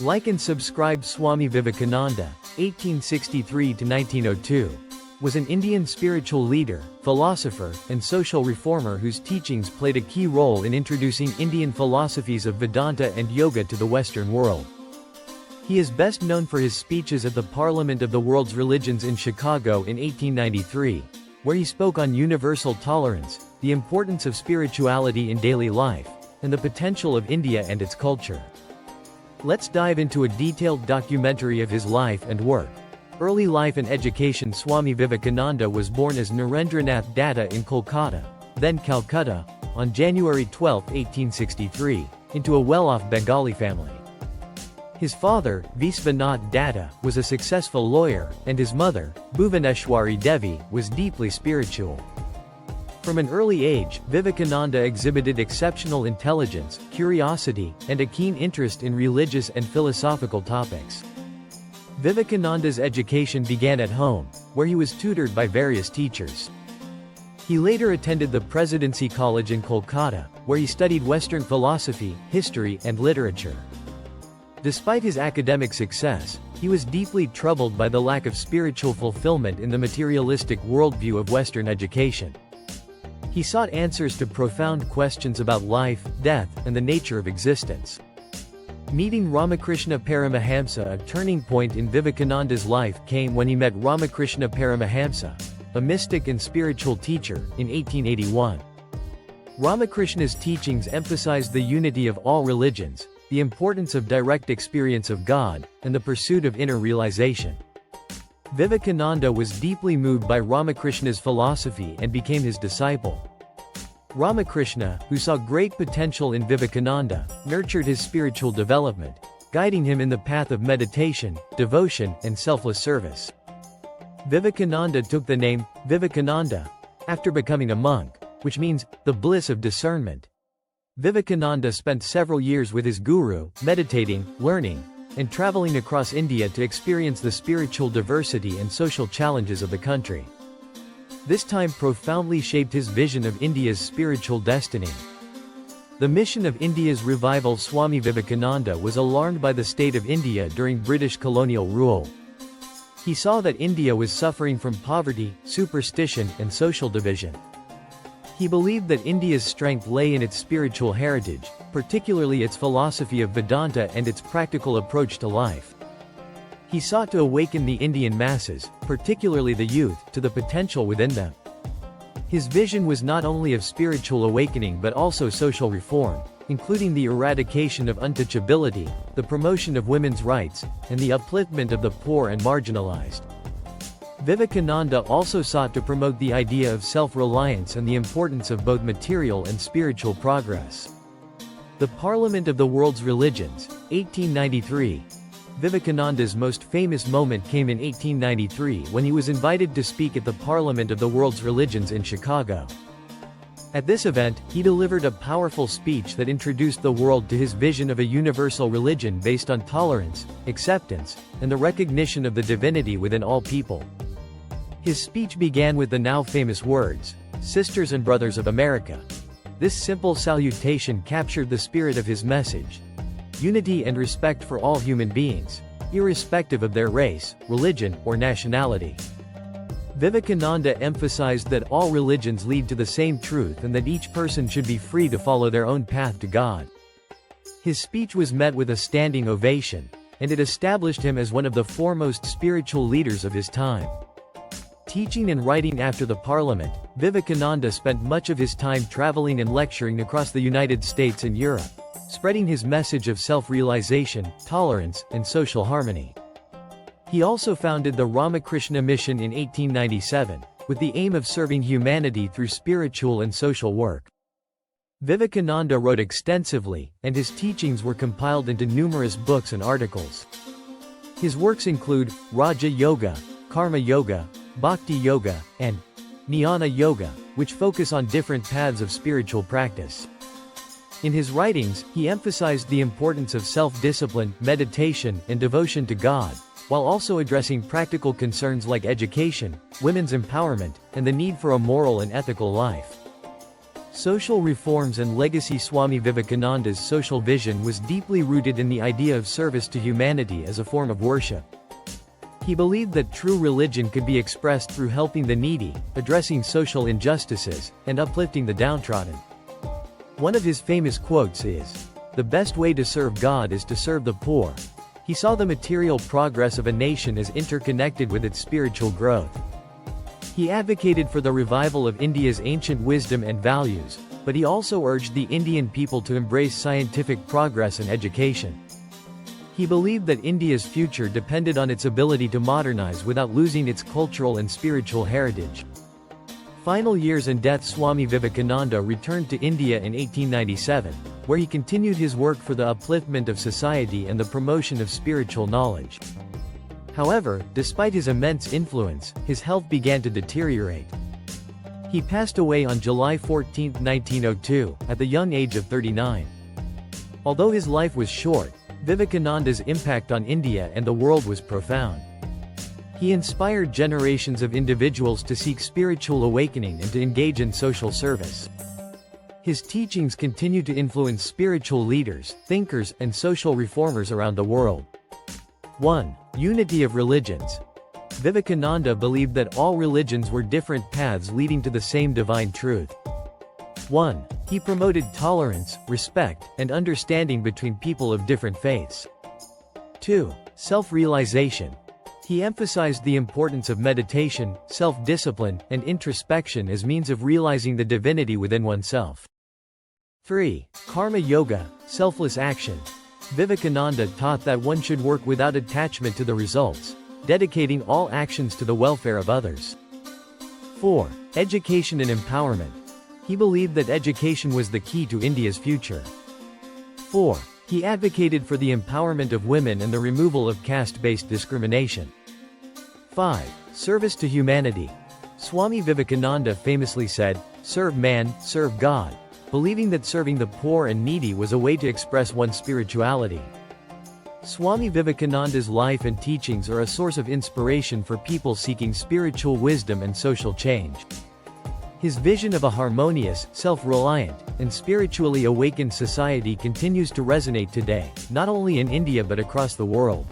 Like and subscribe. Swami Vivekananda, 1863–1902, was an Indian spiritual leader, philosopher, and social reformer whose teachings played a key role in introducing Indian philosophies of Vedanta and Yoga to the Western world. He is best known for his speeches at the Parliament of the World's Religions in Chicago in 1893, where he spoke on universal tolerance, the importance of spirituality in daily life, and the potential of India and its culture. Let's dive into a detailed documentary of his life and work. Early life and education. Swami Vivekananda was born as Narendranath Datta in Kolkata, then Calcutta, on January 12, 1863, into a well-off Bengali family. His father, Visvanath Datta, was a successful lawyer, and his mother, Bhuvaneshwari Devi, was deeply spiritual. From an early age, Vivekananda exhibited exceptional intelligence, curiosity, and a keen interest in religious and philosophical topics. Vivekananda's education began at home, where he was tutored by various teachers. He later attended the Presidency College in Kolkata, where he studied Western philosophy, history, and literature. Despite his academic success, he was deeply troubled by the lack of spiritual fulfillment in the materialistic worldview of Western education. He sought answers to profound questions about life, death, and the nature of existence. Meeting Ramakrishna Paramahamsa. A turning point in Vivekananda's life came when he met Ramakrishna Paramahamsa, a mystic and spiritual teacher, in 1881. Ramakrishna's teachings emphasized the unity of all religions, the importance of direct experience of God, and the pursuit of inner realization. Vivekananda was deeply moved by Ramakrishna's philosophy and became his disciple. Ramakrishna, who saw great potential in Vivekananda, nurtured his spiritual development, guiding him in the path of meditation, devotion, and selfless service. Vivekananda took the name Vivekananda after becoming a monk, which means the bliss of discernment. Vivekananda spent several years with his guru, meditating, learning, and traveling across India to experience the spiritual diversity and social challenges of the country. This time profoundly shaped his vision of India's spiritual destiny. The mission of India's revival. Swami Vivekananda was alarmed by the state of India during British colonial rule. He saw that India was suffering from poverty, superstition, and social division. He believed that India's strength lay in its spiritual heritage, particularly its philosophy of Vedanta and its practical approach to life. He sought to awaken the Indian masses, particularly the youth, to the potential within them. His vision was not only of spiritual awakening but also social reform, including the eradication of untouchability, the promotion of women's rights, and the upliftment of the poor and marginalized. Vivekananda also sought to promote the idea of self-reliance and the importance of both material and spiritual progress. The Parliament of the World's Religions, 1893. Vivekananda's most famous moment came in 1893 when he was invited to speak at the Parliament of the World's Religions in Chicago. At this event, he delivered a powerful speech that introduced the world to his vision of a universal religion based on tolerance, acceptance, and the recognition of the divinity within all people. His speech began with the now famous words, "Sisters and Brothers of America." This simple salutation captured the spirit of his message: unity and respect for all human beings, irrespective of their race, religion, or nationality. Vivekananda emphasized that all religions lead to the same truth and that each person should be free to follow their own path to God. His speech was met with a standing ovation, and it established him as one of the foremost spiritual leaders of his time. Teaching and writing. After the Parliament, Vivekananda spent much of his time traveling and lecturing across the United States and Europe, spreading his message of self-realization, tolerance, and social harmony. He also founded the Ramakrishna Mission in 1897, with the aim of serving humanity through spiritual and social work. Vivekananda wrote extensively, and his teachings were compiled into numerous books and articles. His works include Raja Yoga, Karma Yoga, Bhakti Yoga, and Jnana Yoga, which focus on different paths of spiritual practice. In his writings, he emphasized the importance of self-discipline, meditation, and devotion to God, while also addressing practical concerns like education, women's empowerment, and the need for a moral and ethical life. Social reforms and legacy. Swami Vivekananda's social vision was deeply rooted in the idea of service to humanity as a form of worship. He believed that true religion could be expressed through helping the needy, addressing social injustices, and uplifting the downtrodden. One of his famous quotes is, "The best way to serve God is to serve the poor." He saw the material progress of a nation as interconnected with its spiritual growth. He advocated for the revival of India's ancient wisdom and values, but he also urged the Indian people to embrace scientific progress and education. He believed that India's future depended on its ability to modernize without losing its cultural and spiritual heritage. Final years and death. Swami Vivekananda returned to India in 1897, where he continued his work for the upliftment of society and the promotion of spiritual knowledge. However, despite his immense influence, his health began to deteriorate. He passed away on July 14, 1902, at the young age of 39. Although his life was short, Vivekananda's impact on India and the world was profound. He inspired generations of individuals to seek spiritual awakening and to engage in social service. His teachings continue to influence spiritual leaders, thinkers, and social reformers around the world. 1. Unity of religions. Vivekananda believed that all religions were different paths leading to the same divine truth. 1. He promoted tolerance, respect, and understanding between people of different faiths. 2. Self-realization. He emphasized the importance of meditation, self-discipline, and introspection as means of realizing the divinity within oneself. 3. Karma yoga, selfless action. Vivekananda taught that one should work without attachment to the results, dedicating all actions to the welfare of others. 4. Education and empowerment. He believed that education was the key to India's future. 4. He advocated for the empowerment of women and the removal of caste-based discrimination. 5. Service to humanity. Swami Vivekananda famously said, "Serve man, serve God," believing that serving the poor and needy was a way to express one's spirituality. Swami Vivekananda's life and teachings are a source of inspiration for people seeking spiritual wisdom and social change. His vision of a harmonious, self-reliant, and spiritually awakened society continues to resonate today, not only in India but across the world.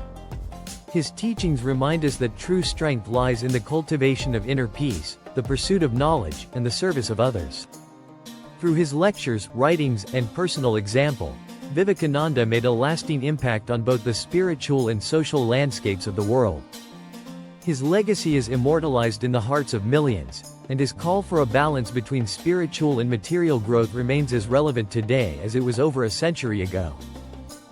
His teachings remind us that true strength lies in the cultivation of inner peace, the pursuit of knowledge, and the service of others. Through his lectures, writings, and personal example, Vivekananda made a lasting impact on both the spiritual and social landscapes of the world. His legacy is immortalized in the hearts of millions, and his call for a balance between spiritual and material growth remains as relevant today as it was over a century ago.